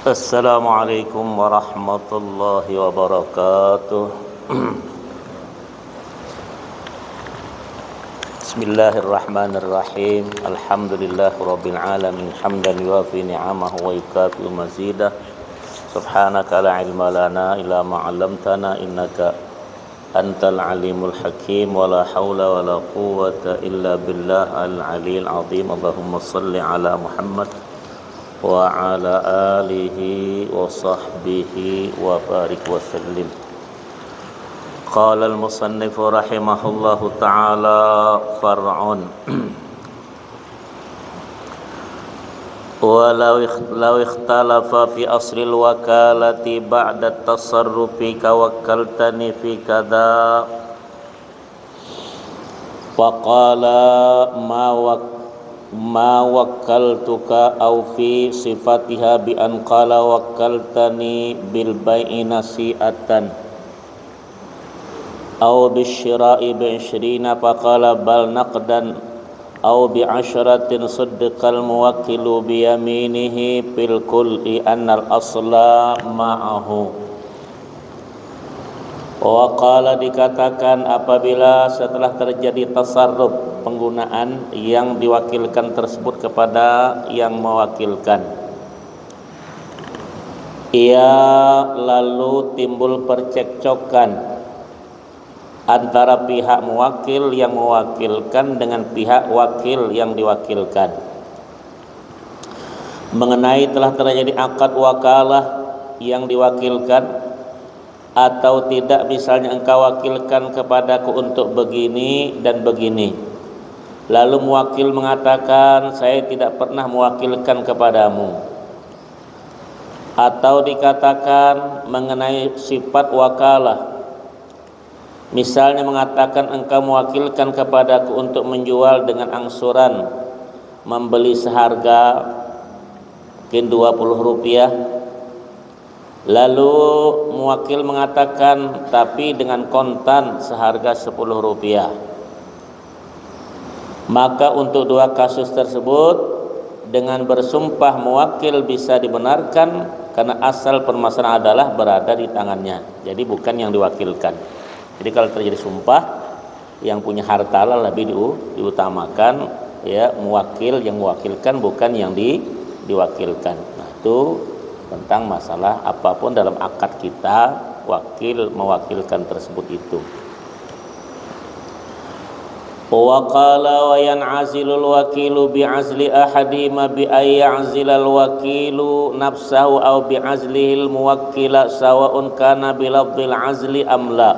Assalamualaikum warahmatullahi wabarakatuh. Bismillahirrahmanirrahim. Alhamdulillahirabbil alamin hamdan yuwafi ni'amahu wa yukafi mazidah. Subhanaka la ilma lana illa ma 'allamtana innaka antal alimul hakim wa la haula wa la quwwata illa billah al-'aliyyil 'azim. Allahumma shalli ala Muhammad wa ala alihi wa sahbihi wa barik wa sallim. Qala al-musannif rahimahullahu ta'ala far'un walau ikhtalafa fi aslil wakalati ba'da tasarrufi kawakkaltani fi kada wa qala ma wakkaltuka aw fi sifatiha bi an qala wakkaltani bil bai'i nasi'atan aw bisyira'i bi 20 faqala bal naqdan aw bi 'ashratin saddaqal muwakkilu bi yaminihi fil kulli annal asla ma'ahu. Wa qala dikatakan apabila setelah terjadi tasarruf penggunaan yang diwakilkan tersebut kepada yang mewakilkan, ia lalu timbul percekcokan antara pihak mewakil yang mewakilkan dengan pihak wakil yang diwakilkan mengenai telah terjadi akad wakalah yang diwakilkan atau tidak. Misalnya engkau wakilkan kepadaku untuk begini dan begini, lalu muwakil mengatakan saya tidak pernah mewakilkan kepadamu. Atau dikatakan mengenai sifat wakalah, misalnya mengatakan engkau mewakilkan kepadaku untuk menjual dengan angsuran, membeli seharga mungkin 20 rupiah, lalu muwakil mengatakan tapi dengan kontan seharga 10 rupiah. Maka untuk dua kasus tersebut dengan bersumpah muwakil bisa dibenarkan karena asal permasalahan adalah berada di tangannya, jadi bukan yang diwakilkan. Jadi kalau terjadi sumpah, yang punya harta lebih diutamakan, ya, muwakil yang mewakilkan bukan yang diwakilkan. Nah, itu tentang masalah apapun dalam akad kita, wakil mewakilkan tersebut itu. Wa qala wa yan'azilul wakilu bi'azli ahadima bi ayya'zilal wakilu nafsahu aw bi'azlihil muwakkila sawa'un kana bilafdhil azli am la.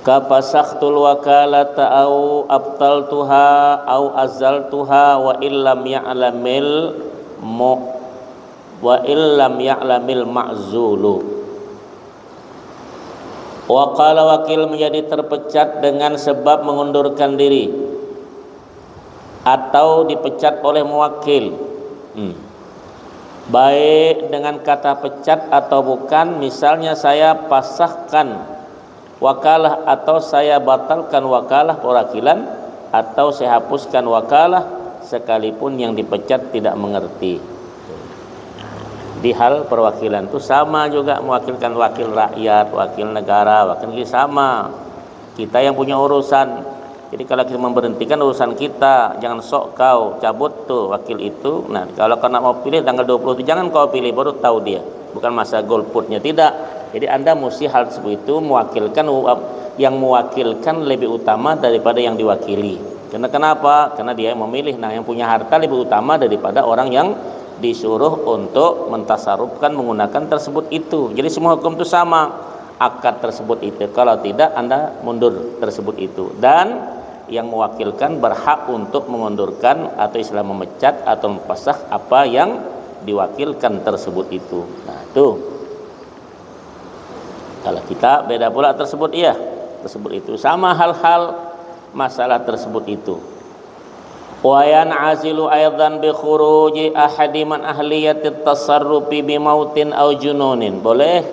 Ka fasakhtul wakalata aw abtaltuha aw azaltuha wa illam ya'lamil ma'zulu. Wakala wakil menjadi terpecat dengan sebab mengundurkan diri atau dipecat oleh muwakil, baik dengan kata pecat atau bukan. Misalnya saya pasahkan wakalah atau saya batalkan wakalah perwakilan atau saya hapuskan wakalah, sekalipun yang dipecat tidak mengerti. Di hal perwakilan itu sama juga, mewakilkan wakil rakyat, wakil negara, wakil sama. Kita yang punya urusan. Jadi kalau kita memberhentikan urusan kita, jangan sok kau cabut tuh wakil itu. Nah, kalau kau nak mau pilih tanggal 20 itu jangan kau pilih, baru tahu dia. Bukan masa golputnya, tidak. Jadi Anda mesti hal seperti itu mewakilkan, yang mewakilkan lebih utama daripada yang diwakili. Karena kenapa? Karena dia yang memilih. Nah, yang punya harta lebih utama daripada orang yang disuruh untuk mentasarufkan menggunakan tersebut itu. Jadi semua hukum itu sama, akad tersebut itu. Kalau tidak, Anda mundur tersebut itu. Dan yang mewakilkan berhak untuk mengundurkan atau istilah memecat atau mempasah apa yang diwakilkan tersebut itu. Nah, itu. Kalau kita beda pula tersebut, iya, tersebut itu sama hal-hal masalah tersebut itu. Wa yan'azilu aidan bi khuruji ahadi man ahliyatit tasarrufi bi mautin aw jununin. Boleh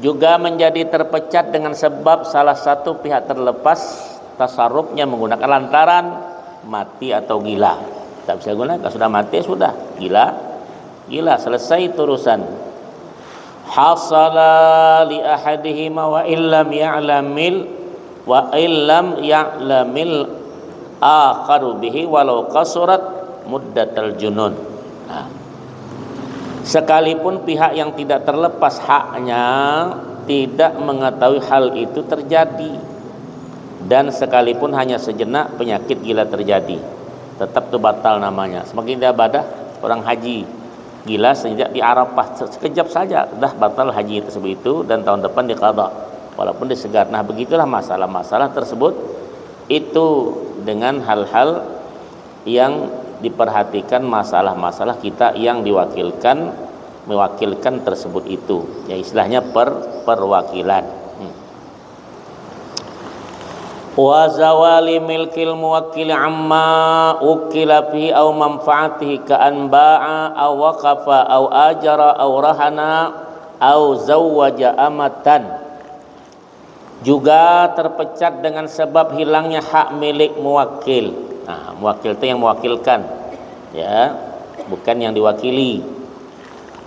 juga menjadi terpecat dengan sebab salah satu pihak terlepas tasarrufnya menggunakan lantaran mati atau gila. Tak bisa gunakan, sudah mati sudah gila, gila, selesai itu urusan. Hasala li ahadihima wa illam ya'lamil akharu bihi walau qasurat muddatal junun. Nah, sekalipun pihak yang tidak terlepas haknya tidak mengetahui hal itu terjadi, dan sekalipun hanya sejenak penyakit gila terjadi, tetap itu batal namanya. Semakin dia ibadah orang haji gila sejak di Arafah sekejap saja dah batal haji tersebut itu, dan tahun depan diqadha walaupun disegar. Nah, begitulah masalah-masalah tersebut itu dengan hal-hal yang diperhatikan, masalah-masalah kita yang mewakilkan tersebut itu, ya istilahnya perwakilan. Wa zawali milkil muwakkil amma ukila fihi aw manfaatihi ka an ba'a aw waqafa aw ajara aw rahana aw zawwaja amatan. Juga terpecat dengan sebab hilangnya hak milik muwakil. Nah, muwakil itu yang mewakilkan, ya, bukan yang diwakili,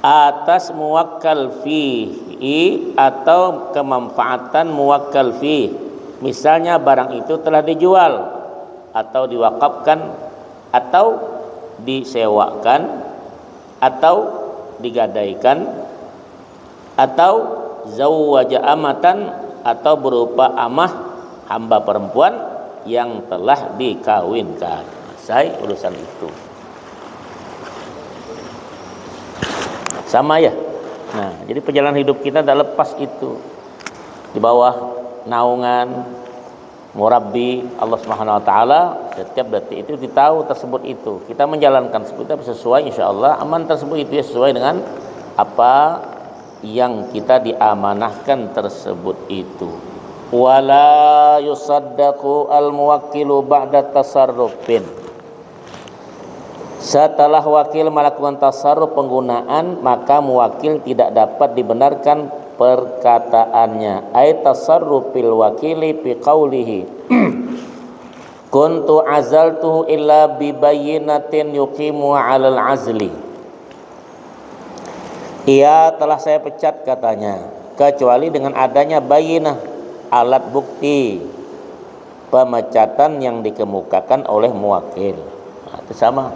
atas muwakkal fihi atau kemanfaatan muwakkal fihi. Misalnya barang itu telah dijual atau diwakafkan atau disewakan atau digadaikan atau zawwaja amatan atau berupa amah hamba perempuan yang telah dikawinkan. Selesai urusan itu. Sama ya. Nah, jadi perjalanan hidup kita tidak lepas itu, di bawah naungan murabbi Allah Subhanahu wa taala. Setiap detik itu ditahu tersebut itu. Kita menjalankan sesuai insyaallah aman tersebut itu ya, sesuai dengan apa yang kita diamanahkan tersebut itu. Wala yusaddaqu al-muwakkilu ba'da tasarrufin. Setelah wakil melakukan tasarruf penggunaan, maka muwakil tidak dapat dibenarkan perkataannya. Ay tasarrufil wakili bi qawlihi kuntu azaltuhu illa bi bayyinatin yuqimu 'alal azli. Ia telah saya pecat katanya, kecuali dengan adanya bayinah, alat bukti pemecatan yang dikemukakan oleh muwakil. Nah, itu sama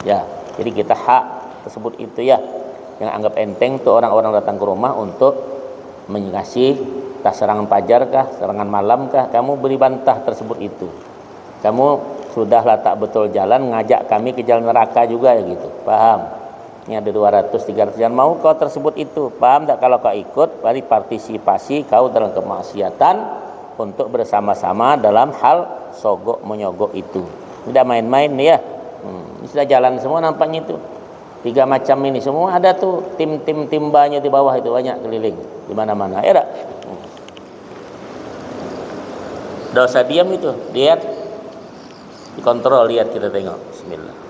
ya. Jadi kita hak tersebut itu ya, yang anggap enteng tuh orang-orang datang ke rumah untuk mengasih tas serangan pajar kah, serangan malam kah, kamu beri bantah tersebut itu. Kamu sudahlah tak betul jalan, ngajak kami ke jalan neraka juga ya gitu. Paham? Ini ada 200-300 yang mau kau tersebut itu. Paham tak? Kalau kau ikut, mari partisipasi kau dalam kemaksiatan untuk bersama-sama dalam hal sogok menyogok itu. Tidak main-main ya. Ini sudah jalan semua nampaknya itu. 3 macam ini semua ada tuh, tim-tim timbanya di bawah itu banyak keliling di mana-mana. Ya tak? Tidak usah diam itu, lihat, dikontrol, lihat, kita tengok. Bismillah.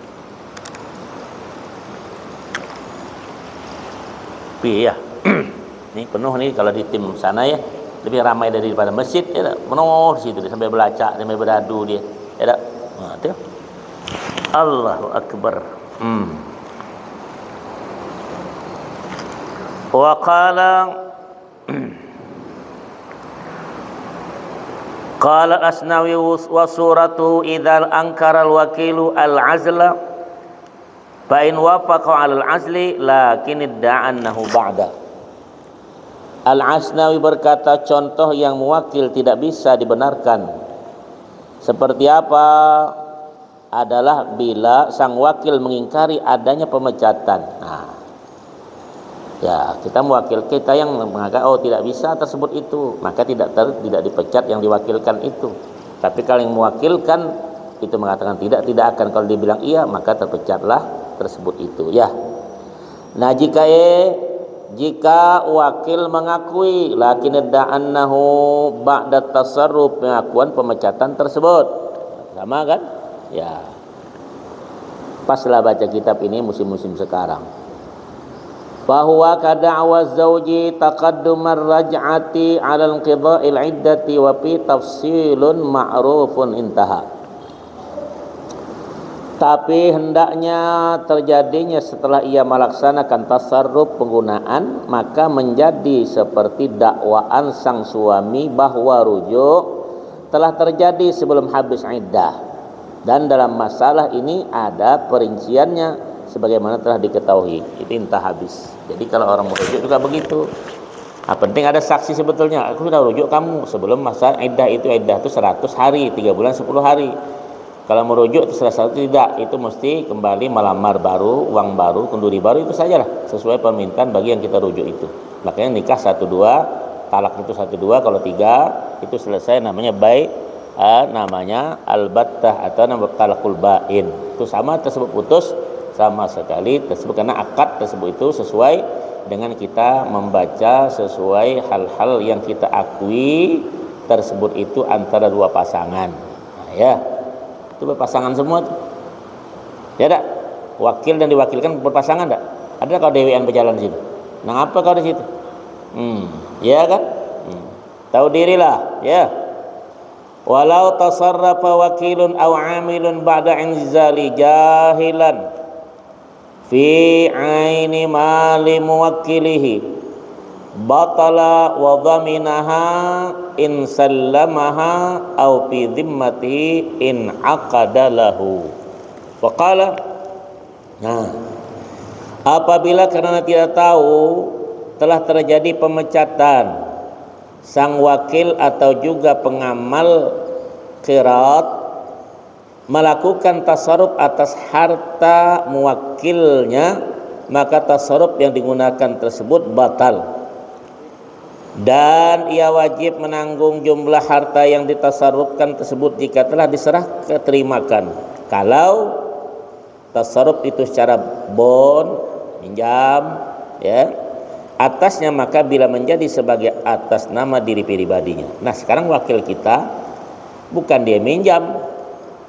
Ya, ini penuh nih kalau di tim sana ya, lebih ramai daripada masjid ya, penuh di situ sampai belacak, sampai beradu dia, ya. Nah, itu. Allahu Akbar. Wa qala qala Asnawi wa suratu idzal ankara al-wakilu al-azla fa in wafaqa 'alal azli lakin idda'annahu ba'da. Al-Asnawi berkata contoh yang muwakil tidak bisa dibenarkan seperti apa adalah bila sang wakil mengingkari adanya pemecatan. Nah, ya, kita mewakil kita yang mengatakan oh tidak bisa tersebut itu, maka tidak dipecat yang diwakilkan itu. Tapi kalau yang mewakilkan itu mengatakan tidak akan, kalau dibilang iya maka terpecatlah tersebut itu ya. Nah, jika wakil mengakui lakin da'annahu ba'da tasarruf, pengakuan pemecatan tersebut, sama kan ya. Paslah baca kitab ini musim-musim sekarang. Bahwa kada'wa zawji taqaddumar raj'ati 'ala inqidha'il 'iddati wa fi tafsilun ma'rufun intaha. Tapi hendaknya terjadinya setelah ia melaksanakan tasarruf penggunaan, maka menjadi seperti dakwaan sang suami bahwa rujuk telah terjadi sebelum habis iddah. Dan dalam masalah ini ada perinciannya sebagaimana telah diketahui. Itu entah habis. Jadi kalau orang merujuk juga begitu. Penting ada saksi sebetulnya. Aku sudah rujuk kamu sebelum masa iddah itu 100 hari, 3 bulan 10 hari. Kalau merujuk terserah satu tidak, itu mesti kembali melamar baru, uang baru, kenduri baru, itu sajalah sesuai permintaan bagi yang kita rujuk itu. Makanya nikah 1-2, talak itu 1-2, kalau 3 itu selesai namanya baik, namanya al-battah atau nama talakul bain. Itu sama tersebut putus sama sekali tersebut karena akad tersebut itu sesuai dengan kita membaca sesuai hal-hal yang kita akui tersebut itu antara dua pasangan. Nah, ya. Itu berpasangan semua tuh. Ya tak? Wakil dan diwakilkan berpasangan tak? Ada kau dewean berjalan di situ? Nah, apa kau di situ? Ya kan? Tahu dirilah, ya. Walau tasarrafa wakilun aw 'amilun ba'da inzali jahilan fi 'aini mali muwakkilihi batala wa dhaminaha in sallamaha aw fi dhimmati in aqada lahu. Faqala, nah, apabila karena tidak tahu telah terjadi pemecatan sang wakil atau juga pengamal qirat melakukan tasarruf atas harta muwakilnya, maka tasarruf yang digunakan tersebut batal. Dan ia wajib menanggung jumlah harta yang ditasarrufkan tersebut jika telah diserah keterimakan. Kalau tasarruf itu secara bon, pinjam, ya, atasnya, maka bila menjadi sebagai atas nama diri pribadinya. Nah, sekarang wakil kita bukan dia minjam,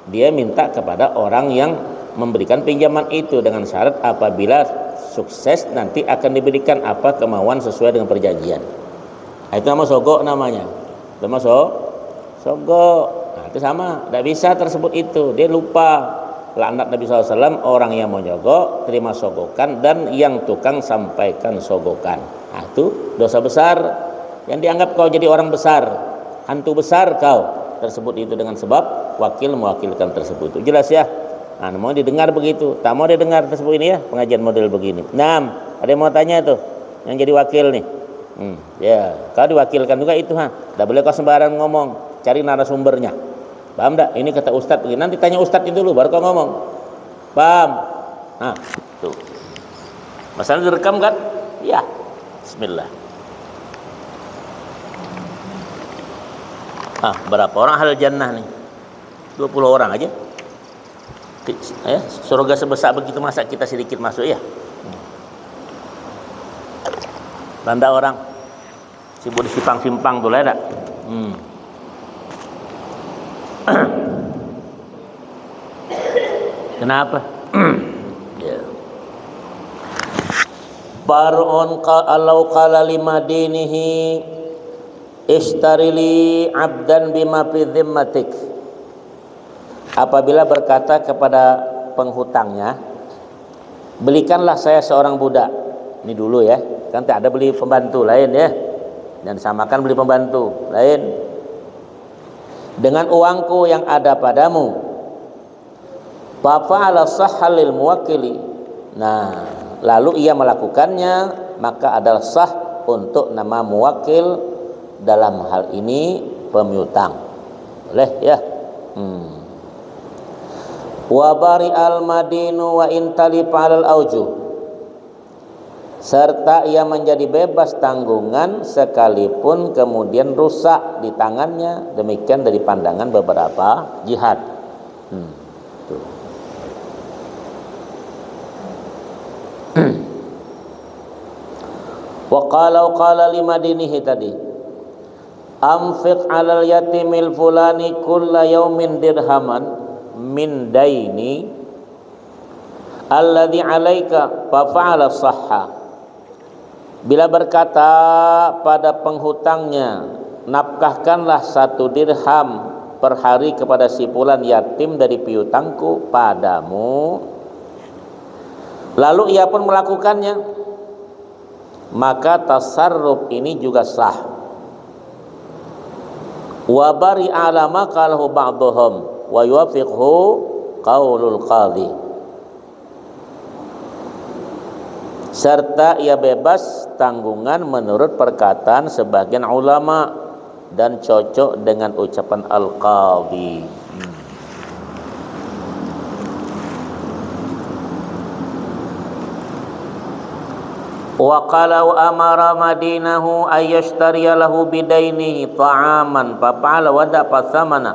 dia minta kepada orang yang memberikan pinjaman itu dengan syarat apabila sukses nanti akan diberikan apa kemauan sesuai dengan perjanjian. Itu nama sogok namanya. Nama sogok. Nah, itu sama. Tidak bisa tersebut itu. Dia lupa. Laknat Nabi SAW orang yang menyogok terima sogokan dan yang tukang sampaikan sogokan. Nah, itu dosa besar yang dianggap kau jadi orang besar, hantu besar kau tersebut itu dengan sebab wakil mewakilkan tersebut. Itu jelas ya. Nah, mau didengar begitu, tak mau didengar tersebut ini ya pengajian model begini. Nah, ada yang mau tanya tuh yang jadi wakil nih. Ya, kau diwakilkan juga itu tidak boleh kau sembarangan ngomong, cari narasumbernya. Paham tak? Ini kata Ustadz begini. Nanti tanya Ustadz itu dulu baru kau ngomong. Paham? Nah, tuh. Masalah direkam kan? Ya. Bismillah. Berapa orang ahli jannah nih? 20 orang aja. Ya, surga sebesar begitu masa kita sedikit masuk ya? Tanda orang sibuk di simpang-simpang tuh lah tak? Kenapa? Ya. Bar'un kalau qala limadinihi istarili abdan bima fi dhimmatik. Apabila berkata kepada penghutangnya, belikanlah saya seorang budak. Ini dulu ya, kan tak ada beli pembantu lain ya. Dan samakan beli pembantu lain dengan uangku yang ada padamu. Fa fa'ala sahhalil muwakkili. Nah, lalu ia melakukannya, maka adalah sah untuk nama muwakil dalam hal ini pemiutang. Boleh ya? Wa bari al madinu wa intali fa'al aujuh. Serta ia menjadi bebas tanggungan sekalipun kemudian rusak di tangannya, demikian dari pandangan beberapa jihad. Wa qala limadinihi tadi, anfiq 'alal yatimil fulani kulla yaumin dirhaman min daini alladhi 'alaika fa fa'ala sahha. Bila berkata pada penghutangnya, nafkahkanlah 1 dirham per hari kepada si fulan yatim dari piutangku padamu, lalu ia pun melakukannya, maka tasarruf ini juga sah. Wa bari alama qalahu ba'dhum wa yuwafiqhu qaulul qadhi, serta ia bebas tanggungan menurut perkataan sebagian ulama dan cocok dengan ucapan al-qadhi. Wa qala amara madinahu ayyashtariya lahu bidainihi ta'aman fa'ala wa dafa thamana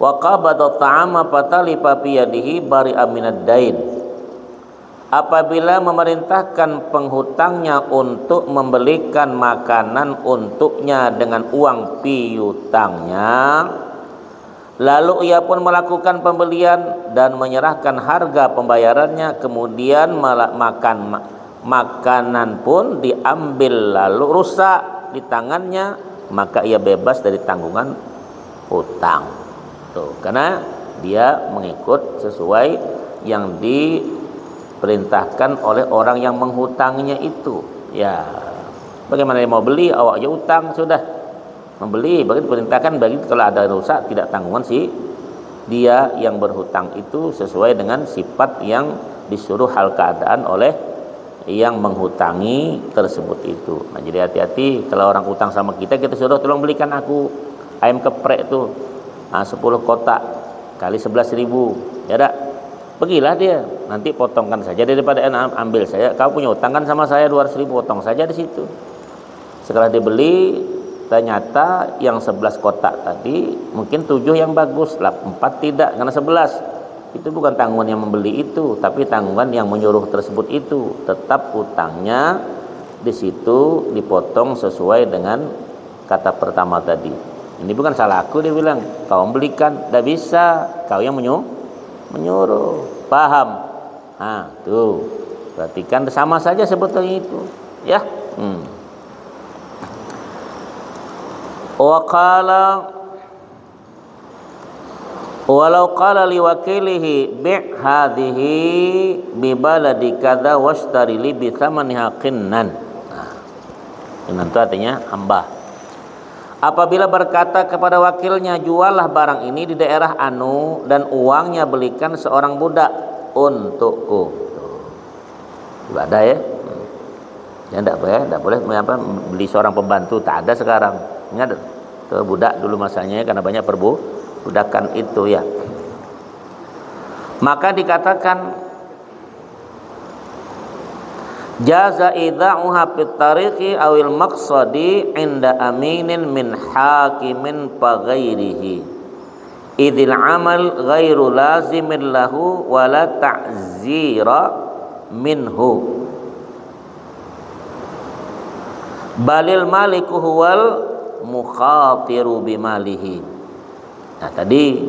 wa qabada ta'ama fatalifa bi yadihi bari'a minad dain. Apabila memerintahkan penghutangnya untuk membelikan makanan untuknya dengan uang piutangnya, lalu ia pun melakukan pembelian dan menyerahkan harga pembayarannya, kemudian makanan pun diambil lalu rusak di tangannya, maka ia bebas dari tanggungan hutang. Tuh, karena dia mengikut sesuai yang diperintahkan oleh orang yang menghutanginya itu. Ya, bagaimana dia mau beli, awak aja utang sudah membeli, bagi diperintahkan bagi kalau ada rusak tidak tanggungan si dia yang berhutang itu sesuai dengan sifat yang disuruh hal keadaan oleh yang menghutangi tersebut itu. Nah, jadi hati-hati kalau orang utang sama kita, kita suruh tolong belikan aku ayam geprek tuh 10 kotak kali 11.000, ya dak, pergilah dia, nanti potongkan saja daripada ambil saya, kau punya utang kan sama saya 200.000, potong saja di situ. Setelah dibeli ternyata yang 11 kotak tadi mungkin 7 yang bagus, 4 tidak karena 11. Itu bukan tanggungan yang membeli itu, tapi tanggungan yang menyuruh tersebut itu. Tetap utangnya di situ dipotong sesuai dengan kata pertama tadi. Ini bukan salah aku, dia bilang kau membelikan, tidak bisa, kau yang menyuruh. Paham? Nah, tuh. Perhatikan sama saja sebetulnya itu, ya. Wa qala walau qala liwakilihi bi' hadhihi bi baladi kadza washtari li bi thamaniha qinnan. Qinnan itu artinya hamba. Apabila berkata kepada wakilnya, juallah barang ini di daerah anu dan uangnya belikan seorang budak untukku. Ada ya? Ya enggak boleh beli seorang pembantu, tak ada sekarang. Ingat tuh budak dulu masanya karena banyak budakan itu ya. Maka dikatakan jaza idza'uha fit tariqi awil maqsadi inda aminin min hakimin fa ghairihi idil amal ghairu lazimin lahu wala ta'zira minhu balil maliku huwal mukhatiru bimalihi. Nah, tadi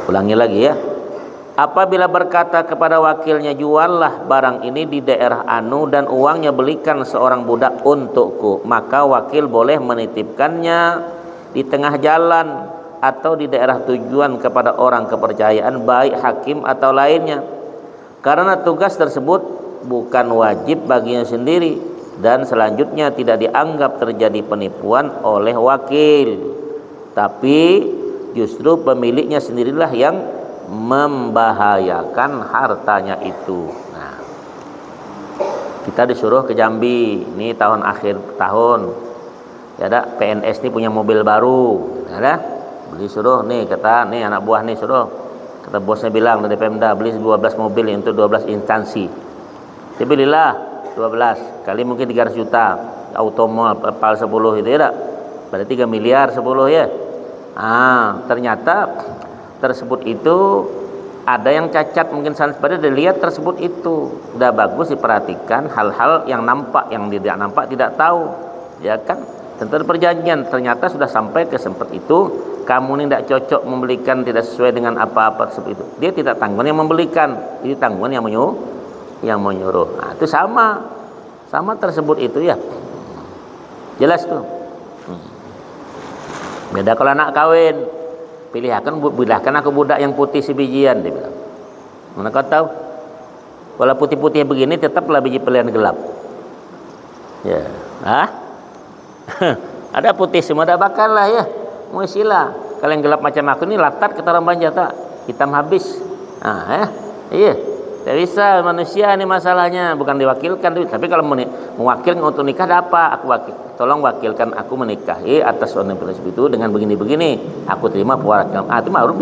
ulangi lagi ya. Apabila berkata kepada wakilnya, juallah barang ini di daerah anu dan uangnya belikan seorang budak untukku, maka wakil boleh menitipkannya di tengah jalan atau di daerah tujuan kepada orang kepercayaan, baik hakim atau lainnya, karena tugas tersebut bukan wajib baginya sendiri dan selanjutnya tidak dianggap terjadi penipuan oleh wakil, tapi justru pemiliknya sendirilah yang membahayakan hartanya itu. Nah, kita disuruh ke Jambi, ini tahun akhir tahun, ya ada PNS ini punya mobil baru, ada beli suruh nih, kata nih anak buah nih suruh, kata bosnya bilang dari Pemda beli 12 mobil untuk 12 instansi. Dibelilah 12 kali mungkin 300 juta, automol PAL 10 itu ya tak? Berarti 3 miliar 10 ya. Ternyata tersebut itu ada yang cacat, mungkin pada dilihat tersebut itu udah bagus, diperhatikan hal-hal yang nampak, yang tidak nampak tidak tahu, ya kan? Tentu perjanjian, ternyata sudah sampai ke sempat itu kamu ini tidak cocok membelikan, tidak sesuai dengan apa-apa tersebut itu, dia tidak tanggungan yang membelikan, ini tanggungan yang menyuruh. Nah, itu sama tersebut itu ya, jelas tuh. Beda kalau anak kawin, bilahkan aku budak yang putih sebijian, dia bilang. Mana kau tahu? Kalau putih-putih begini tetaplah biji pilihan gelap. Ya, ada putih semua dah bakal lah ya. Mau sila. Kalau yang gelap macam aku ni latat kita orang banja tak, hitam habis. Iya. Tak bisa manusia ni masalahnya, bukan diwakilkan tapi kalau mewakilkan untuk nikah ada apa? Aku tolong wakilkan aku menikahi atas wanita prinsip itu dengan begini-begini. Aku terima pewakilkan. Itu baru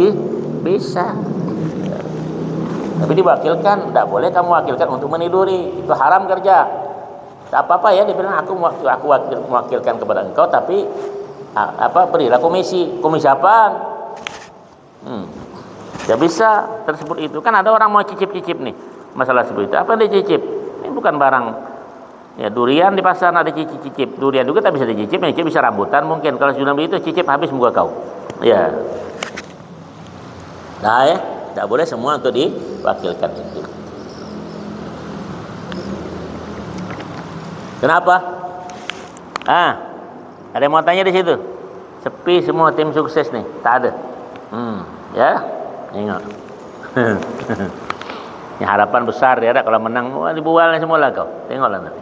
bisa. Tapi diwakilkan, tidak boleh kamu wakilkan untuk meniduri. Itu haram kerja. Tak apa-apa ya, dia bilang aku mewakilkan kepada engkau, tapi berilah komisi apa? Ya bisa tersebut itu. Kan ada orang mau cicip-cicip nih. Masalah seperti itu. Apa yang dicicip? Ini bukan barang. Ya durian di pasar ada cicip-cicip. Durian juga tak bisa dicicip. Cicip bisa rambutan mungkin. Kalau sudah begitu cicip habis muka kau. Ya. Nah ya. Tak boleh semua untuk diwakilkan itu. Kenapa? Ada yang mau tanya di situ? Sepi semua tim sukses nih. Tak ada. Ya. Tengok. Ini harapan besar ya, kalau menang dibual semua lah kau. Tengoklah nanti.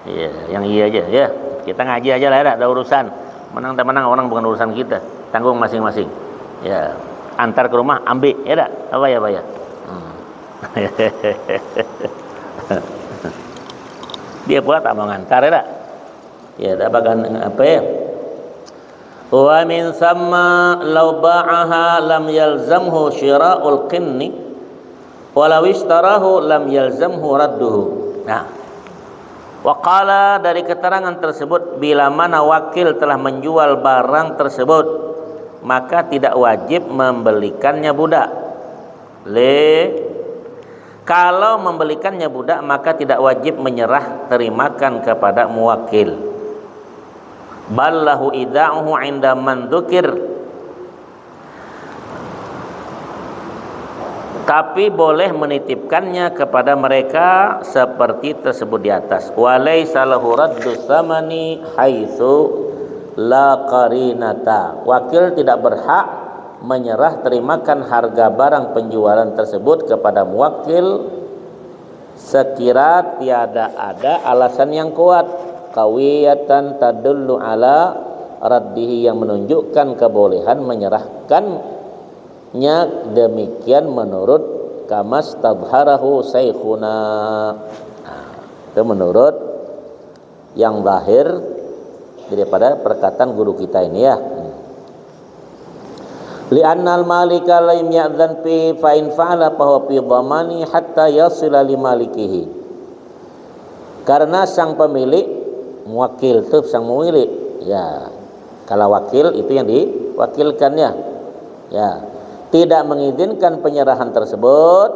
Iya, yang iya aja ya. Kita ngaji aja lah ya, ada urusan. Menang tak menang orang bukan urusan kita. Tanggung masing-masing. Ya, antar ke rumah ambil ya dak. Apa ya, bayar. Dia pula tak mau ngantar ya dak. Ya, tak bagan apa ya? Wa min samma law ba'aha lam yalzamhu syira'ul qinni walau ishtarahu lam yalzamhu radduhu. Nah, waqala dari keterangan tersebut bila mana wakil telah menjual barang tersebut maka tidak wajib membelikannya budak. Kalau membelikannya budak maka tidak wajib menyerah terimakan kepada muwakil. Ballahu ida'uhu 'inda man dzukir, tapi boleh menitipkannya kepada mereka seperti tersebut di atas. Walaysa lahu raddu tsamani haitsu la qarinata. Wakil tidak berhak menyerah terimakan harga barang penjualan tersebut kepada muwakil sekira tiada ada alasan yang kuat, qawiyatan tadullu ala raddihi, yang menunjukkan kebolehan menyerahkannya demikian menurut kamas tabharahu saikhuna. Itu menurut yang zahir daripada perkataan guru kita ini ya. Li'annal malika lam ya'dzan fi fa in fa'ala fa huwa fi dhamani hatta yasila li malikihi. Karena sang pemilik muwakil itu sang pemilik ya, kalau wakil itu yang diwakilkannya ya, tidak mengizinkan penyerahan tersebut.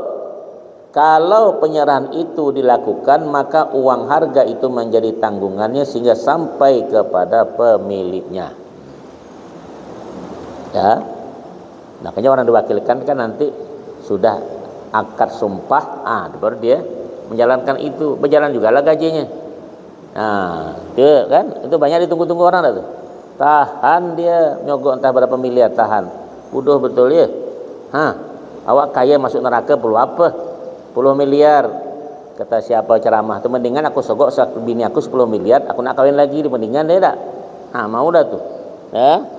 Kalau penyerahan itu dilakukan maka uang harga itu menjadi tanggungannya sehingga sampai kepada pemiliknya ya. Makanya orang diwakilkan kan nanti sudah akad sumpah, baru dia menjalankan itu, berjalan juga lah gajinya. Itu kan, itu banyak ditunggu-tunggu orang dah tuh. Tahan dia nyogok entah berapa miliar, tahan. Bodoh betul ya. Awak kaya masuk neraka perlu apa? 10 miliar. Kata siapa ceramah tu, mendingan aku sogok bini aku 10 miliar, aku nak kawin lagi, mendingan dia tak. Mau dah tuh. Ya.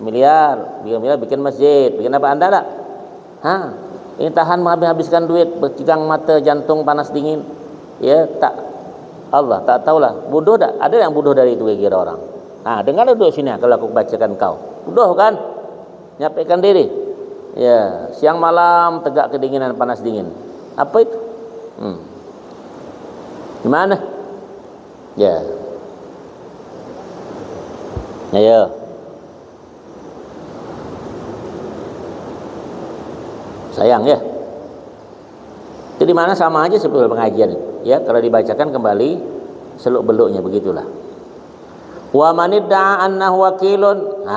Miliar bikin masjid, bikin apa anda tak? Ini tahan menghabiskan duit, bercigang mata, jantung panas dingin. Ya, tak. Allah tak tahulah, bodoh tak? Ada yang bodoh dari itu kira orang. Dengar duduk sini kalau aku bacakan kau. Bodoh kan? Nyampaikan diri. Ya, siang malam tegak kedinginan panas dingin. Apa itu? Gimana? Ya. Ayo. Sayang ya. Itu di mana sama aja sebetulnya pengajian itu. Ya, kalau dibacakan kembali seluk-beluknya begitulah. Wa man idda'a annahu wakilun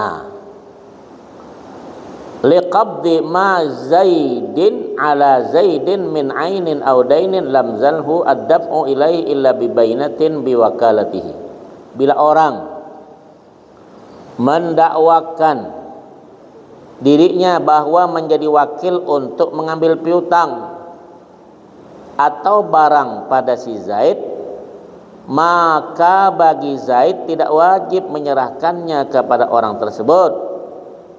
liqabdi ma zaidin ala zaidin min ainin aw dainin lam zalhu ad-daf'u ilaihi illa bi bainatin bi wakalatihi. Bila orang mendakwakan dirinya bahwa menjadi wakil untuk mengambil piutang atau barang pada si Zaid, maka bagi Zaid tidak wajib menyerahkannya kepada orang tersebut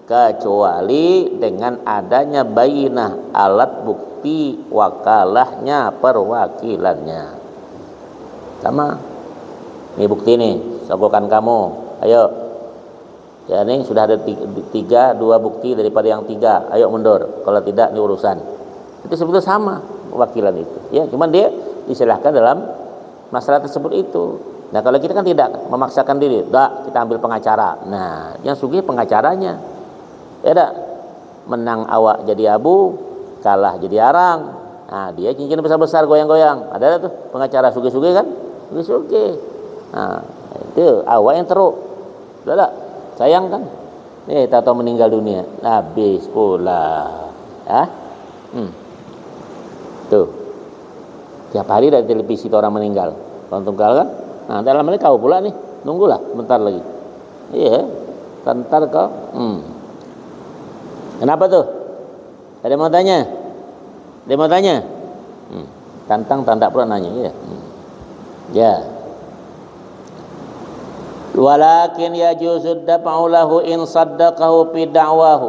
kecuali dengan adanya bayyinah, alat bukti wakalahnya, perwakilannya. Sama, ini bukti nih, sogokan kamu, ayo. Ya ini sudah ada dua bukti daripada yang tiga, ayo mundur. Kalau tidak ini urusan. Itu sebetulnya sama wakilan itu. Ya, cuman dia disilahkan dalam masalah tersebut itu. Nah kalau kita kan tidak memaksakan diri, dah kita ambil pengacara. Nah yang sugih pengacaranya, ya dah, menang awak jadi abu, kalah jadi arang. Nah dia cincin besar-besar goyang-goyang. Ada tuh pengacara sugih-sugih kan, sugih-sugih. Nah itu awak yang teruk, udah sayang kan? Tahu meninggal dunia, habis pula. Tuh tiap hari dari televisi orang meninggal, orang tunggal kan. Nah dalam ini kau pula nih, nunggulah bentar lagi. Iya, bentar kau. Kenapa tuh? Ada mau tanya? Ada mau tanya? Tantang tak pula nanya. Ya. Ya. Walakin yajuzu daf'u lahu in saddaqahu fi da'wahu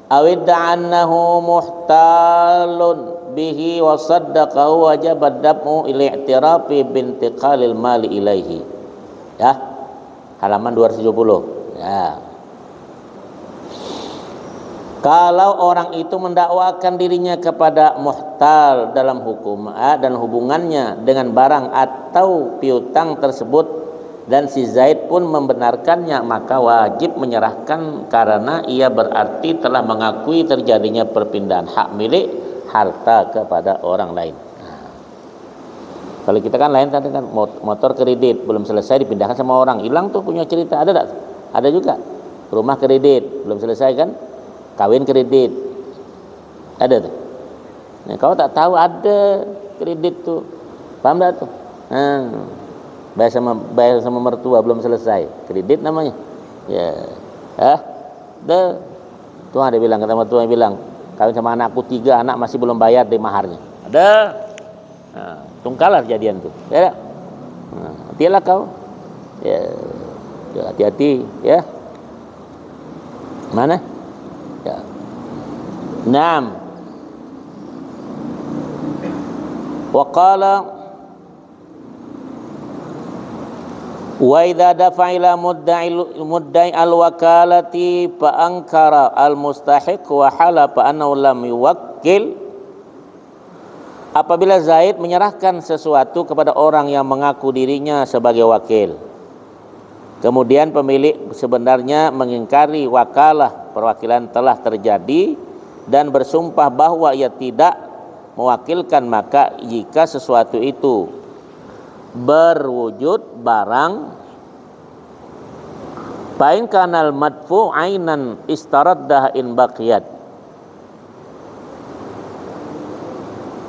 aw idda'annahu muhtalun bihi wa saddaqahu wajib ad-daf'u ila i'tirafi bintiqalil mali ilaihi. Ya. Halaman 270. Ya. Kalau orang itu mendakwakan dirinya kepada muhtal dalam hukum dan hubungannya dengan barang atau piutang tersebut dan si Zaid pun membenarkannya, maka wajib menyerahkan karena ia berarti telah mengakui terjadinya perpindahan hak milik harta kepada orang lain. Kalau kita kan lain tadi kan motor kredit belum selesai dipindahkan sama orang, hilang tuh punya cerita, ada tak? Ada juga. Rumah kredit belum selesai kan, kawin kredit, ada tuh. Nah, kau tak tahu ada kredit tuh, paham tak tuh? Bayar sama mertua belum selesai, kredit namanya. Ya, Tuhan dia bilang, kata mertua bilang, kawin sama anakku 3 anak masih belum bayar di maharnya. Ada. Nah, tungkalah kejadian tuh. Ya. Hati-hatilah kau. Ya, hati-hati ya. Mana? Ya. 6. Waqala wa idza dafa'ila mudda'i al-wakalati fa ankara al-mustahiq wa halafa annahu lam yuwakkil. Apabila Zaid menyerahkan sesuatu kepada orang yang mengaku dirinya sebagai wakil, kemudian pemilik sebenarnya mengingkari wakalah perwakilan telah terjadi dan bersumpah bahwa ia tidak mewakilkan, maka jika sesuatu itu berwujud barang, pain kanal madfu ainan istaraddah in baqiyat,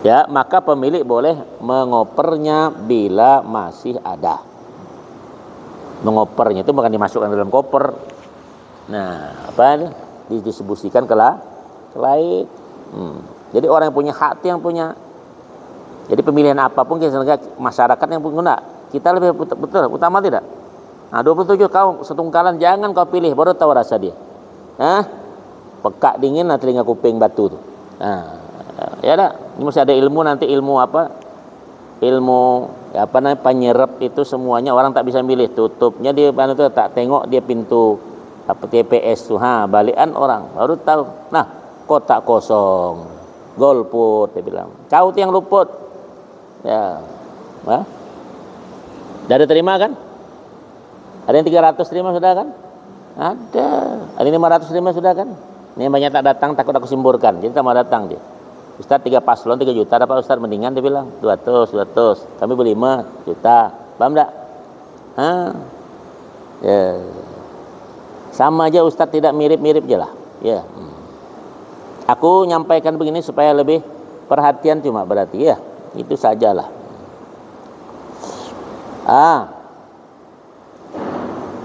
ya maka pemilik boleh mengopernya bila masih ada. Mengopernya itu bukan dimasukkan dalam koper. Nah, apa didistribusikan ke lain. Jadi orang yang punya hak itu yang punya. Jadi pemilihan apapun masyarakat yang punya, kita lebih betul utama tidak? Nah, 27 kau setungkalan jangan kau pilih, baru tahu rasa dia. Pekak dingin nah telinga kuping batu tuh. Nah, ya dah, ini mesti ada ilmu nanti, ilmu apa? Ilmu apa namanya penyerap itu semuanya orang tak bisa milih, tutupnya dia itu tak tengok dia pintu apa TPS tuh, balikan orang baru tahu. Nah, kotak kosong, golput dia bilang. Kau tuh yang luput. Ya. Dah ada terima kan? Ada yang 300 terima sudah kan? Ada. Ada 500 terima sudah kan? Ini banyak tak datang takut aku simburkan. Jadi tak mau datang dia. Ustaz 3 paslon 3 juta dapat Ustaz, mendingan dia bilang 200. Kami beli 5 juta. Paham tak? Ya. Sama aja Ustaz, tidak mirip-mirip je lah. Ya. Aku nyampaikan begini supaya lebih perhatian cuma berarti ya. Itu sajalah.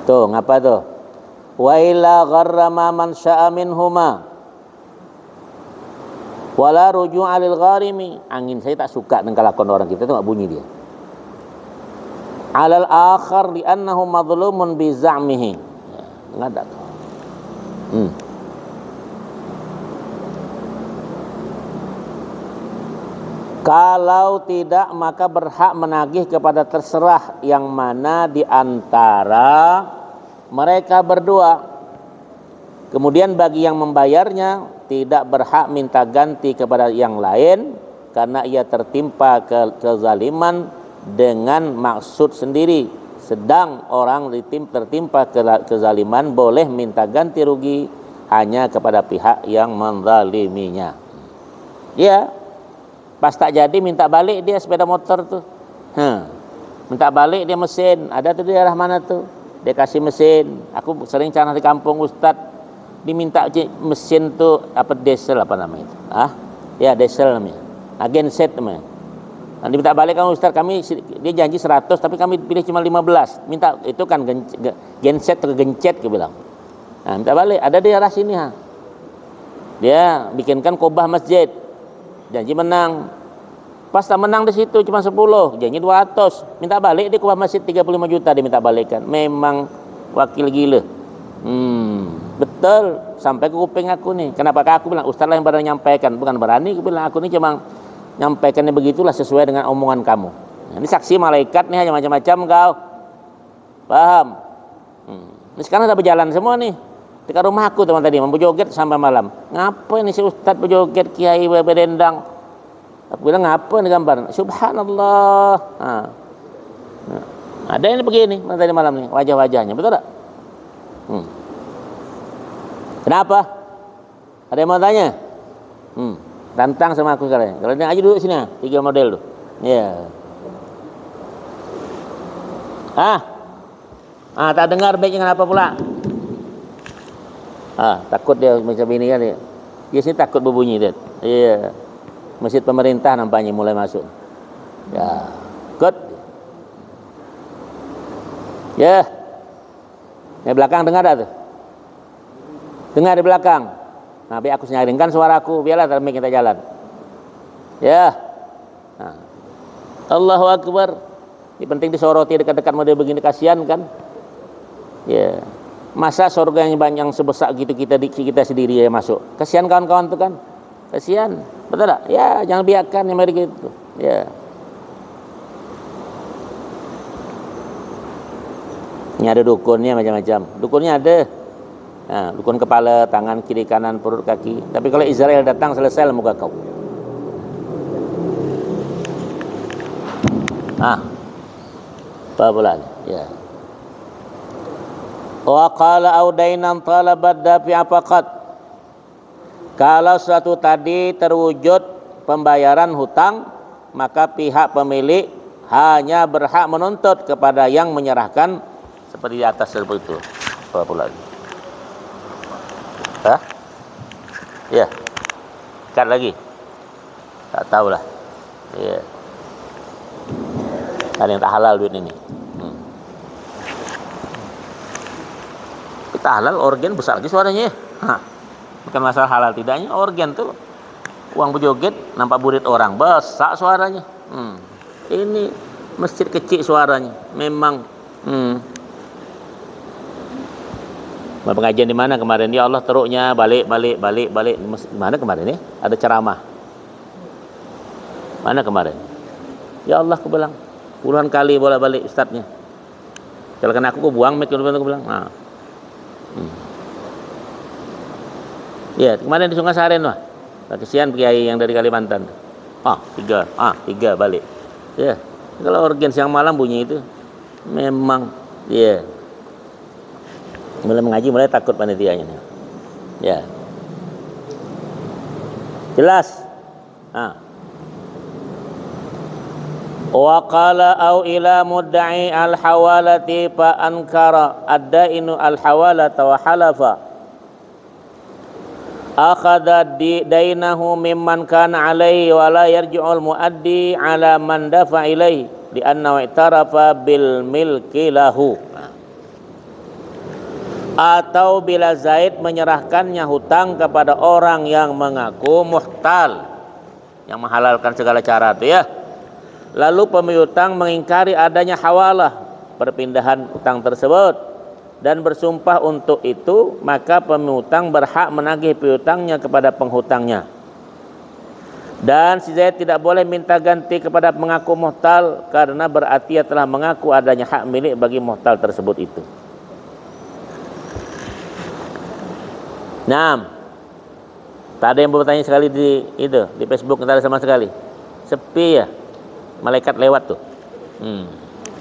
Tuh, ngapa tuh? wa illa gharrama man syaa minhuma wala ruju'a lil gharimi. Angin saya tak suka dengan kelakuan orang kita, tengok bunyi dia. Alal akhar li annahu madlumun bi za'mihi. Ngadak. Kalau tidak maka berhak menagih kepada terserah yang mana di antara mereka berdua. Kemudian bagi yang membayarnya tidak berhak minta ganti kepada yang lain karena ia tertimpa kezaliman dengan maksud sendiri. Sedang orang tertimpa kezaliman boleh minta ganti rugi hanya kepada pihak yang menzaliminya. Ya. Pas tak jadi minta balik dia sepeda motor tuh. Minta balik dia mesin. Ada tuh di daerah mana tuh? Dia kasih mesin. Aku sering cari di kampung Ustaz. Diminta mesin tuh apa diesel apa namanya itu? Ya diesel namanya. Genset namanya. Nanti minta balik kamu Ustaz, kami dia janji 100 tapi kami pilih cuma 15. Minta itu kan genset atau gencet dia bilang. Nah, minta balik. Ada di daerah sini Dia bikinkan kobah masjid. Janji menang. Pas tak menang di situ cuma 10, janji 200. Minta balik dia ke masjid 35 juta diminta balikkan. Memang wakil gila. Betul, sampai ke kuping aku nih. Kenapa aku bilang Ustaz lah yang berani nyampaikan, bukan berani. Aku bilang aku ini cuma nyampaikannya begitulah sesuai dengan omongan kamu. Nah, ini saksi malaikat nih hanya macam-macam kau. Paham? Ini sekarang udah berjalan semua nih. Dekat rumah aku teman tadi membujoget sampai malam. Ngapa ini si Ustaz berjoget kiai berdendang? Aku bilang ngapa ini gambar? Subhanallah. Ada yang begini tadi malam nih wajah-wajahnya, betul tak? Kenapa? Ada yang mau tanya? Tantang sama aku sekarang. Kalau aja duduk sini, 3 model tuh. Ya. Tak dengar baiknya kenapa pula? Takut dia macam ini kan dia. Dia sini takut berbunyi dia. Iya. Masjid pemerintah nampaknya mulai masuk. Ya. Good. Ya. Yang belakang dengar tak tuh? Dengar di belakang. Nah, biar aku senyaringkan suaraku, biarlah termik kita jalan. Ya. Allahu Akbar. Ini penting disoroti dekat-dekat model begini, kasihan kan? Ya. Masa surga yang banyak sebesar gitu kita sendiri yang masuk. Kasihan kawan-kawan tuh kan? Kasihan. Betul tak? Ya, jangan biarkan yang begitu. Ya. Ini ada dukunnya macam-macam. Dukunnya ada. Dukun kepala, tangan, kiri, kanan, perut, kaki. Tapi kalau Israel datang selesai muka kau. Apa pula? Ya. Wa qala audainan talabat dafi'a faqat. Kalau suatu tadi terwujud pembayaran hutang, maka pihak pemilik hanya berhak menuntut kepada yang menyerahkan seperti di atas seperti itu. Apa pula? Ya. Kat lagi. Tak tahulah. Ya. Ada yang tak halal duit ini. Kita halal organ besar lagi suaranya. Bukan masalah halal tidaknya, organ tuh uang berjoget nampak burit orang besar suaranya. Ini masjid kecil suaranya. Memang. Pengajian di mana kemarin? Ya Allah teruknya balik. Mana kemarin ada ceramah. Mana kemarin? Ya Allah aku bilang puluhan kali bolak-balik ustadznya. Kalau kena aku buang mic aku bilang. Ya, kemarin di Sungai Saren lah. Kesian kiai yang dari Kalimantan. 3 balik. Ya, kalau organ siang malam bunyi itu memang ya. Mulai mengaji mulai takut panitianya. Ya. Jelas? Wa qala au ila mudda'i al-hawalati fa ankara ad-dainu al-hawalata wa halafa akhadha dainahu mimman kana alaihi wa la yarji'ul muaddi ala man dafa ilaihi li'annahu i'tarafa bil milki lahu. atau bila Zaid menyerahkannya hutang kepada orang yang mengaku muhtal, yang menghalalkan segala cara itu ya. Lalu pemilik hutang mengingkari adanya hawalah, perpindahan hutang tersebut, dan bersumpah untuk itu, maka pemilik hutang berhak menagih piutangnya kepada penghutangnya. Dan si Zaid tidak boleh minta ganti kepada mengaku muhtal, karena berarti ia telah mengaku adanya hak milik bagi muhtal tersebut itu. Nah, tak ada yang bertanya sekali di Facebook, tak ada sama sekali. Sepi ya. Malaikat lewat tuh.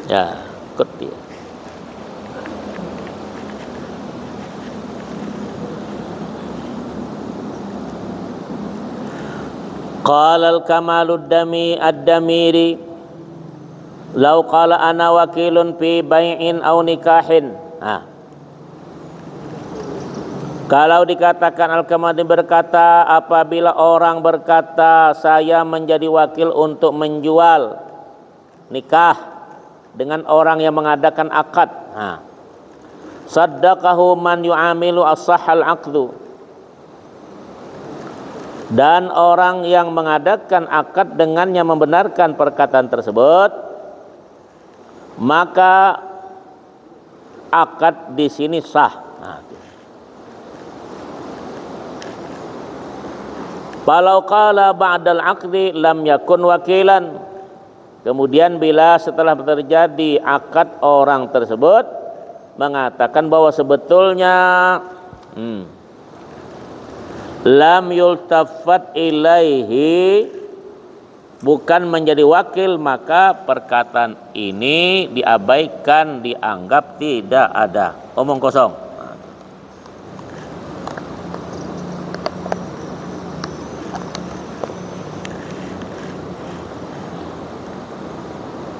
Ya, ikut dia. Qala al-Kamalud ad-Damiri law qala ana wakilun fi bai'in aw nikahin. Kalau dikatakan Al-Kamadi berkata, apabila orang berkata saya menjadi wakil untuk menjual nikah dengan orang yang mengadakan akad, saddaqahu man yu'amilu as-sahhal aqdu, dan orang yang mengadakan akad dengannya membenarkan perkataan tersebut, maka akad di sini sah. Falau qala ba'dal aqdi lam yakun wakilan. Kemudian bila setelah terjadi akad orang tersebut mengatakan bahwa sebetulnya lam yultafat ilaihi, bukan menjadi wakil, maka perkataan ini diabaikan, dianggap tidak ada, omong kosong.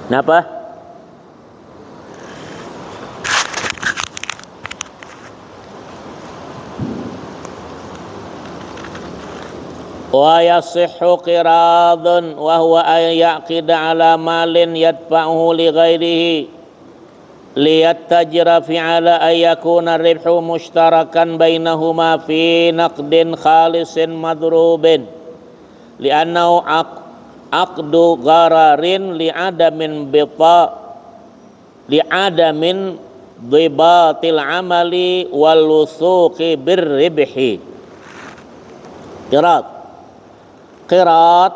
Kenapa? Wa yasihhu qiradun wa huwa ay yaqida ala malin yadfa'uhu li ghairihi liyattajira fi ala ay yakuna ribhu mushtarakan bainahuma fi naqdin khalisin madrubin li'annahu aqdu ghararin li'adamin dhibatil amali wal wusuqi birribhi. Qirat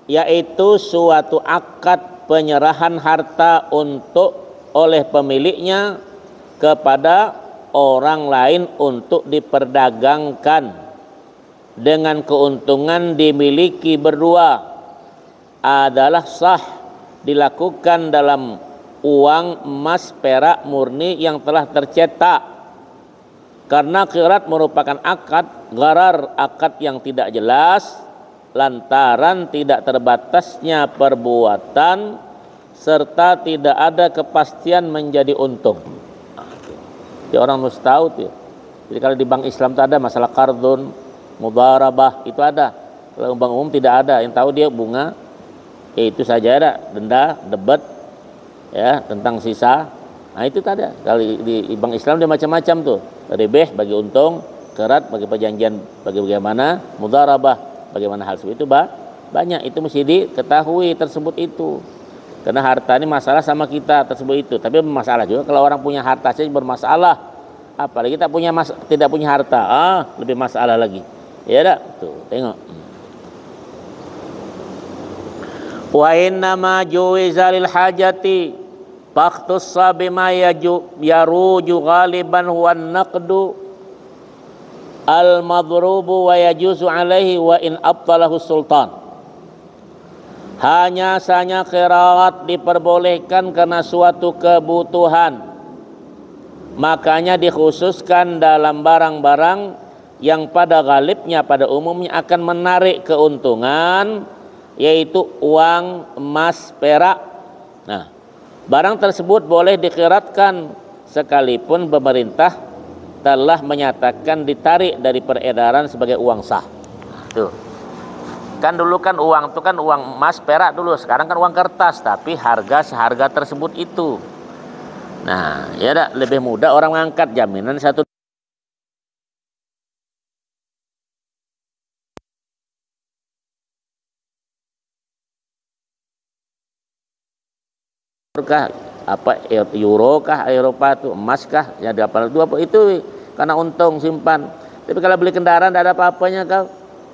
yaitu suatu akad penyerahan harta oleh pemiliknya kepada orang lain untuk diperdagangkan dengan keuntungan dimiliki berdua, adalah sah dilakukan dalam uang emas perak murni yang telah tercetak, karena qirat merupakan akad gharar, akad yang tidak jelas lantaran tidak terbatasnya perbuatan serta tidak ada kepastian menjadi untung. Jadi orang mesti tahu tuh. Jadi kalau di bank Islam itu ada masalah qardun, mudharabah, itu ada. Kalau bank umum tidak ada, yang tahu dia bunga, itu saja ada, denda, debat, ya, tentang sisa. Nah itu tak ada. Kalau di bank Islam dia macam-macam tuh. Ribeh bagi untung, qirat bagi perjanjian bagi bagaimana, mudharabah bagaimana hal seperti itu banyak. Itu mesti diketahui tersebut itu. Karena harta ini masalah sama kita tersebut itu. Tapi masalah juga kalau orang punya harta saja bermasalah. Apalagi tidak punya harta, lebih masalah lagi. Ya dah, tuh tengok. Wa inna ma juwiza lil hajati faqtussa bima yaruju ghaliban huwa naqdu al madrubu wa yajuzu alaihi wa in abtalahu sultan. Hanya saja qirat diperbolehkan karena suatu kebutuhan, makanya dikhususkan dalam barang-barang yang pada ghalibnya, pada umumnya akan menarik keuntungan, yaitu uang, emas, perak. Nah, barang tersebut boleh diqiratkan sekalipun pemerintah telah menyatakan ditarik dari peredaran sebagai uang sah. Tuh. Kan dulu kan uang itu kan uang emas, perak dulu. Sekarang kan uang kertas, tapi harga seharga tersebut itu. Nah, ya dah lebih mudah orang mengangkat jaminan satu kah apa euro kah Eropa tuh emas kah ya dapat dua itu karena untung simpan. Tapi kalau beli kendaraan tidak ada apa-apanya kau.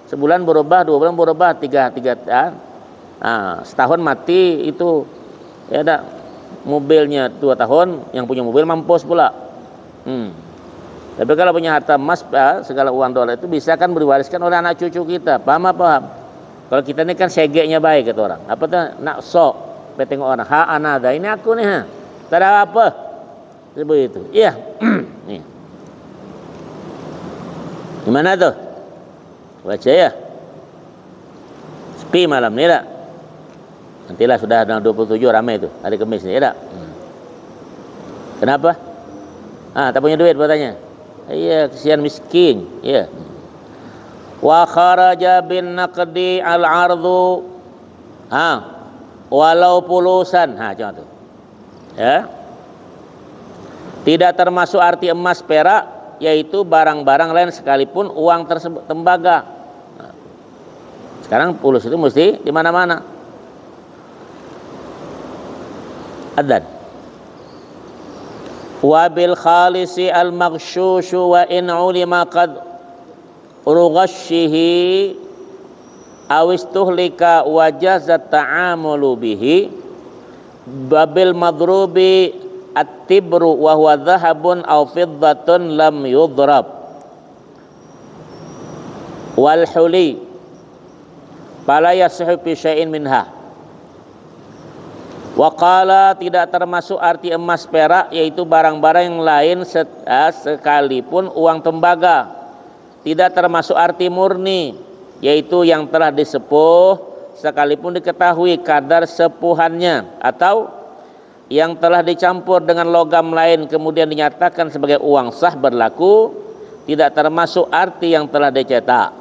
Sebulan berubah, 2 bulan berubah, tiga ya. Nah, setahun mati itu ya ada mobilnya 2 tahun, yang punya mobil mampus pula. Tapi kalau punya harta emas segala uang dolar itu bisa kan diwariskan oleh anak cucu kita. Paham? Kalau kita ini kan segeknya baik kata orang. Apa tuh nak sok tengok orang ha anada ini aku nih ha. Tak ada apa. Seperti itu. Iya. Nih. Gimana tuh? Baca ya. Sepi malam ni tak? Nantilah sudah tanggal 27 ramai tu hari Khamis ni tak? Kenapa? Tak punya duit bertanya. Iya, kesian miskin. Iya. Wa kharaja bin naqdi al-ardu. Walau pulusan. Contoh tu. Ya. Tidak termasuk arti emas perak, yaitu barang-barang lain sekalipun uang tersebut tembaga. Sekarang pulus itu mesti di mana-mana. Adzan. Wa bil khalisi al maghshushu wa in ulima qad rughashihi aw istuhlika wa jazat ta'amulu bihi babil madrubi at-tibru wa huwa dhahabun aw fiddatun lam yudrab wal huli fala yasihhu fi syai'in minha. Wa qala tidak termasuk arti emas perak, yaitu barang-barang yang lain sekalipun uang tembaga. Tidak termasuk arti murni, yaitu yang telah disepuh sekalipun diketahui kadar sepuhannya, atau yang telah dicampur dengan logam lain kemudian dinyatakan sebagai uang sah berlaku. Tidak termasuk arti yang telah dicetak,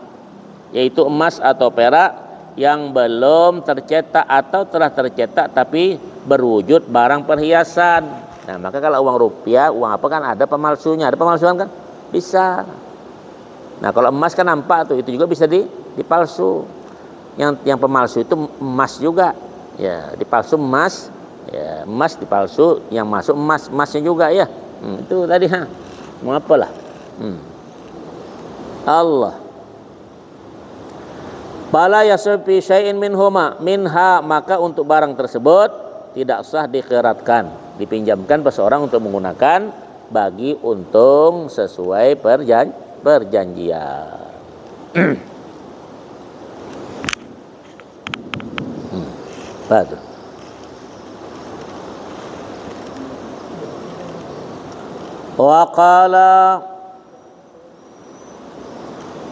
yaitu emas atau perak yang belum tercetak atau telah tercetak tapi berwujud barang perhiasan. Nah, maka kalau uang rupiah, uang apa kan ada pemalsunya, ada pemalsuan kan? Bisa. Nah, kalau emas kan nampak tuh, itu juga bisa dipalsu. Yang pemalsu itu emas juga. Ya, dipalsu emas. Ya, emas dipalsu, yang masuk emasnya juga ya. Itu tadi mau apalah. Allah. Fala yasfi syai'in minha, maka untuk barang tersebut tidak sah dikhiratkan, dipinjamkan seseorang untuk menggunakan bagi untung sesuai perjanjian. Betul. Wa qala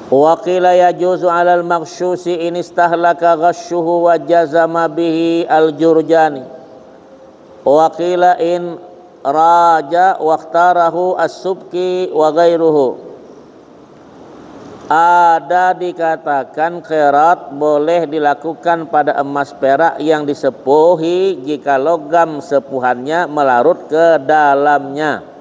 wa qila yajuzu 'alal maghsyusi in istahlaka ghashuhu wa jazama bihi al-Jurjani wa qila in raja wa ikhtarahu as-Subki wa ghairuhu. Ada dikatakan khirat boleh dilakukan pada emas perak yang disepuhi jika logam sepuhannya melarut ke dalamnya.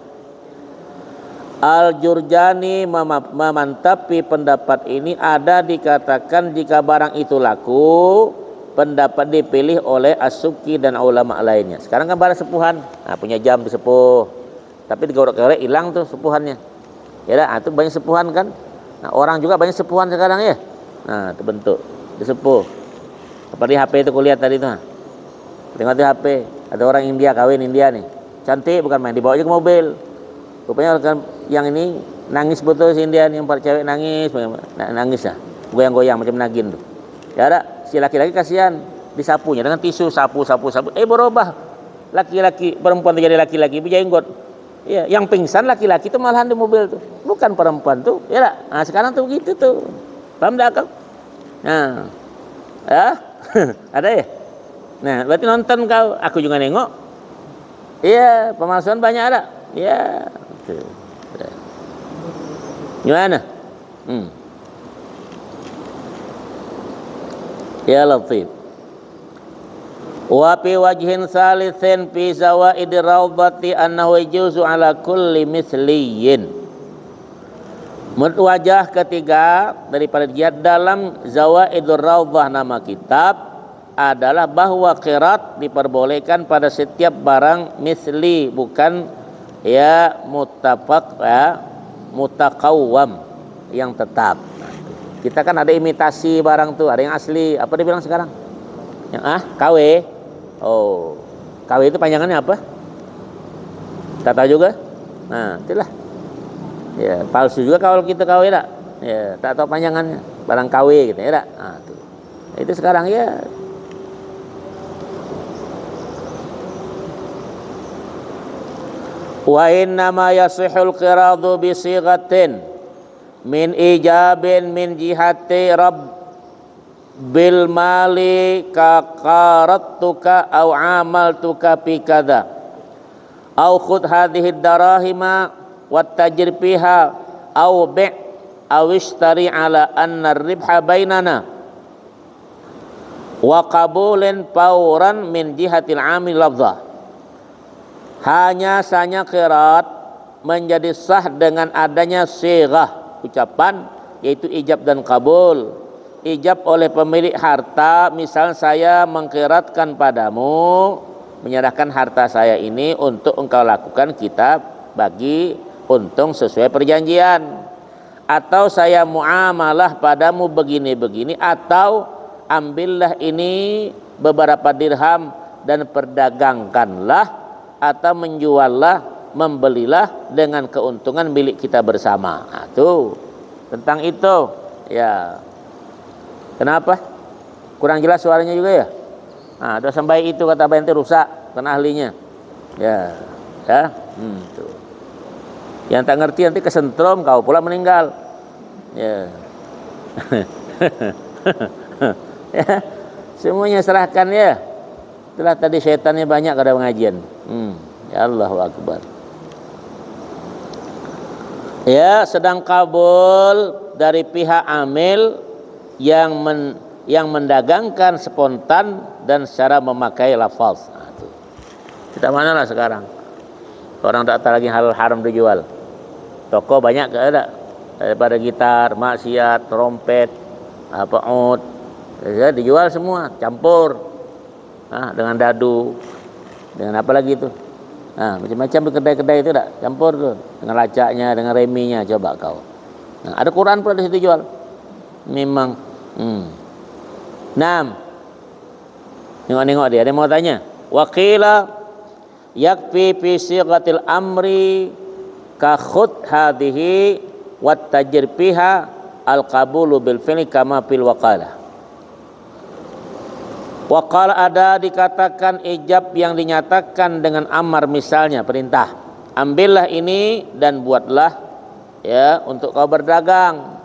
Al-Jurjani memantapi pendapat ini. Ada dikatakan jika barang itu laku, pendapat dipilih oleh As-Subki dan ulama lainnya. Sekarang kan barang sepuhan, punya jam disepuh, tapi digorok-gorok hilang tuh sepuhannya. Ya dah, itu banyak sepuhan kan. Nah, orang juga banyak sepuhan sekarang ya. Nah, itu bentuk disepuh. Seperti HP itu kulihat tadi tuh. Tengok di HP, ada orang India kawin India nih. Cantik bukan main, dibawa aja ke mobil. Rupanya yang ini nangis betul si Indian, yang para cewek nangis lah, goyang-goyang macam nagin tuh. Ya ada si laki-laki kasihan, disapunya dengan tisu, sapu. Berubah laki-laki, perempuan terjadi laki-laki berjenggot. Ya, yang pingsan laki-laki itu malahan di mobil tuh, bukan perempuan tuh. Ya tak? Nah, sekarang tuh begitu tuh, paham tak kau? Nah, ada ya. Nah, berarti nonton kau, aku juga nengok. Iya, pemalsuan banyak ada. Ya. Gimana? Ya Latif. Wa fi wajhin salitsin fi zawaidir rawdati annahu yajuzu ala kulli misliyin. Wajah ketiga daripada dia dalam Zawaidur Rawdah nama kitab adalah bahwa qirat diperbolehkan pada setiap barang misli, bukan ya muttafaq ya mutakawwam yang tetap. Kita kan ada imitasi barang tuh, ada yang asli. Apa dibilang sekarang? Yang KW. Oh, KW itu panjangannya apa? Tak tahu juga. Nah, itulah. Ya, palsu juga kalau kita KW tak. Ya, tak tahu panjangannya. Barang KW gitu ya tak. Nah, tuh. Itu sekarang ya. Wa inna ma yasihul qiradu bi sighatin min ijabin min jihati rabb bil mali ka qaratuka au amaltuka fi kadza au khudh hadhihi darahima wat tajir fiha au bi' au ishtari ala anna ar-ribha bainana wa qabulin fawran min jihatil amil lafzah. Hanya sanya qirat menjadi sah dengan adanya sighah ucapan, yaitu ijab dan kabul. Ijab oleh pemilik harta, misal saya mengqiratkan padamu, menyerahkan harta saya ini untuk engkau lakukan, kita bagi untung sesuai perjanjian. Atau saya muamalah padamu begini-begini, atau ambillah ini beberapa dirham dan perdagangkanlah, atau menjuallah, membelilah dengan keuntungan milik kita bersama. Nah, tuh tentang itu ya. Kenapa? Kurang jelas suaranya juga ya. Nah, ada sampai itu kata Bente rusak karena ahlinya. Ya, ya. Tuh. Yang tak ngerti nanti kesentrum, kau pula meninggal. Ya. Ya. Semuanya serahkan ya. Itulah tadi syaitannya banyak kada pengajian. Ya Allahu Akbar. Ya, sedang kabul dari pihak amil yang mendagangkan spontan dan secara memakai lafaz. Nah, itu. Kita mana lah sekarang? Orang tak tahu lagi halal haram dijual. Toko banyak ke ada? Daripada gitar, maksiat, trompet, ud, ya, dijual semua, campur. Dengan dadu, dengan apa lagi itu? Macam-macam di kedai-kedai itu tak campur tuh, dengan lacaknya, dengan reminya, coba kau. Ada Quran pula di situ jual. Memang. Nengok-nengok dia. Ada yang mau tanya. Waqila yakfi fi sighatil amri ka khud hadhihi wat tajir fiha al qabulu bil fi'li kama fil waqalah. Waqala ada dikatakan ijab yang dinyatakan dengan amar, misalnya perintah, ambillah ini dan buatlah ya untuk kau berdagang.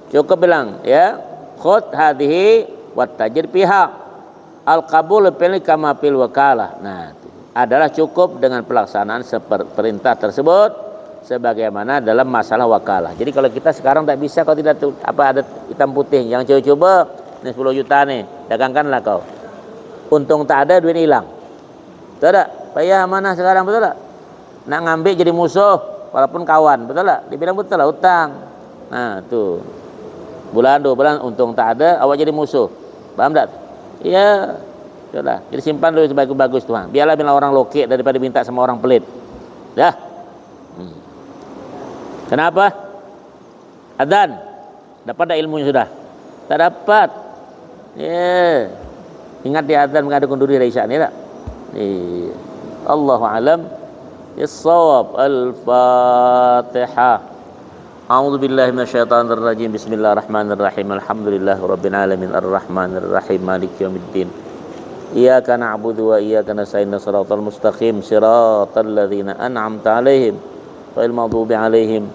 Cukup bilang ya khud hadhihi wat tajir fiha al qabul bil kama fil wakalah. Nah, adalah cukup dengan pelaksanaan perintah tersebut sebagaimana dalam masalah wakalah. Jadi kalau kita sekarang tak bisa, kalau tidak ada hitam putih yang coba-coba ini 10 juta nih, dagangkanlah kau. Untung tak ada, duit hilang. Betul tak? Payah mana sekarang, betul tak? Nak ngambil jadi musuh walaupun kawan, betul tak? Dibilang betul lah, utang. Nah, tuh. Bulan 2 bulan untung tak ada, awak jadi musuh. Paham tak? Iya. Sudahlah. Jadi simpan dulu sebagus-bagus tuan. Biarlah bila orang lokek daripada minta sama orang pelit. Dah. Kenapa? Adzan. Dapat dah ilmunya sudah? Tak dapat. Ya. Ingat di adzan mengadakan duri dari Isya ni tak? Allahu alam. As-shawab. Al-Fatihah. A'udzu billahi minasyaitonir rajim. Bismillahirrahmanirrahim. Alhamdulillahirabbil alamin arrahmanir rahim maliki yaumiddin. Iyyaka na'budu wa iyyaka nasta'in shiratal mustaqim shiratal ladzina an'amta 'alaihim ghairil maghdubi 'alaihim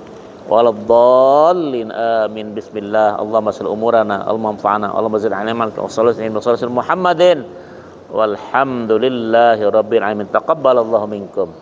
waladdallin amin. Bismillah. Allahumma salli umurana Allahumma anfa'na Allahumma zid 'alaina wa sallallahu Muhammadin walhamdulillahi rabbil alamin. Taqabbalallahu minkum.